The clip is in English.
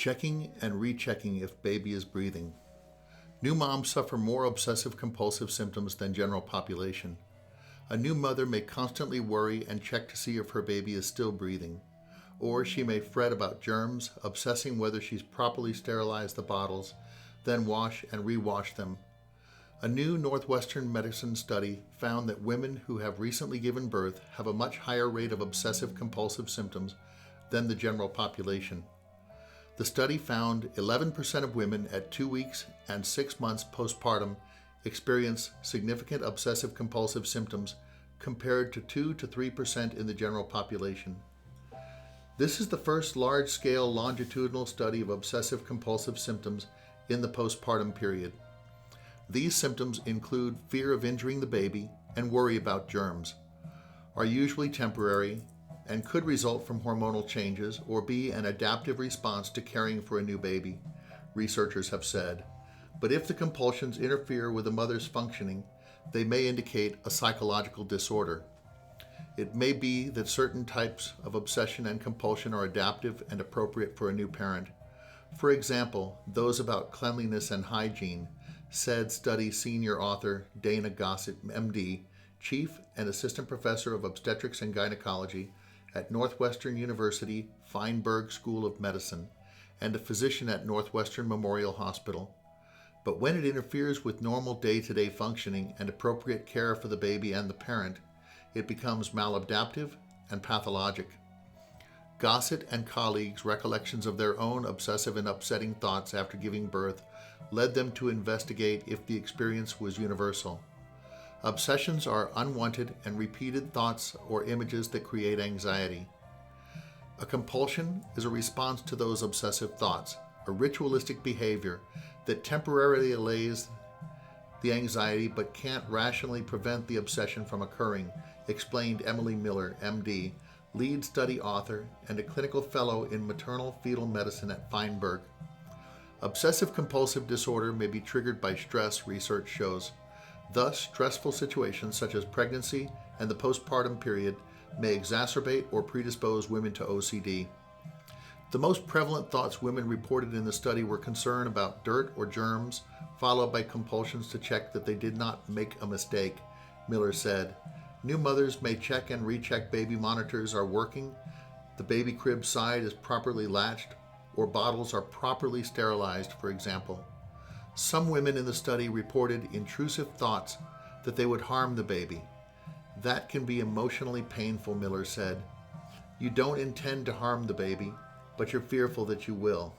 Checking and rechecking if baby is breathing. New moms suffer more obsessive compulsive symptoms than general population. A new mother may constantly worry and check to see if her baby is still breathing. Or she may fret about germs, obsessing whether she's properly sterilized the bottles, then wash and rewash them. A new Northwestern medicine study found that women who have recently given birth have a much higher rate of obsessive compulsive symptoms than the general population. The study found 11% of women at 2 weeks and 6 months postpartum experience significant obsessive compulsive symptoms compared to 2 to 3% in the general population. This is the first large-scale longitudinal study of obsessive compulsive symptoms in the postpartum period. These symptoms include fear of injuring the baby and worry about germs, are usually temporary, and could result from hormonal changes or be an adaptive response to caring for a new baby, researchers have said. But if the compulsions interfere with the mother's functioning, they may indicate a psychological disorder. It may be that certain types of obsession and compulsion are adaptive and appropriate for a new parent. For example, those about cleanliness and hygiene, said study senior author Dana Gossett, MD, chief and assistant professor of obstetrics and gynecology at Northwestern University Feinberg School of Medicine, and a physician at Northwestern Memorial Hospital. But when it interferes with normal day-to-day functioning and appropriate care for the baby and the parent, it becomes maladaptive and pathologic. Gossett and colleagues' recollections of their own obsessive and upsetting thoughts after giving birth led them to investigate if the experience was universal. Obsessions are unwanted and repeated thoughts or images that create anxiety. A compulsion is a response to those obsessive thoughts, a ritualistic behavior that temporarily allays the anxiety but can't rationally prevent the obsession from occurring, explained Emily Miller, MD, lead study author and a clinical fellow in maternal fetal medicine at Feinberg. Obsessive-compulsive disorder may be triggered by stress, research shows. Thus, stressful situations such as pregnancy and the postpartum period may exacerbate or predispose women to OCD. The most prevalent thoughts women reported in the study were concern about dirt or germs, followed by compulsions to check that they did not make a mistake, Miller said. New mothers may check and recheck baby monitors are working, the baby crib side is properly latched, or bottles are properly sterilized, for example. Some women in the study reported intrusive thoughts that they would harm the baby. That can be emotionally painful, Miller said. You don't intend to harm the baby, but you're fearful that you will.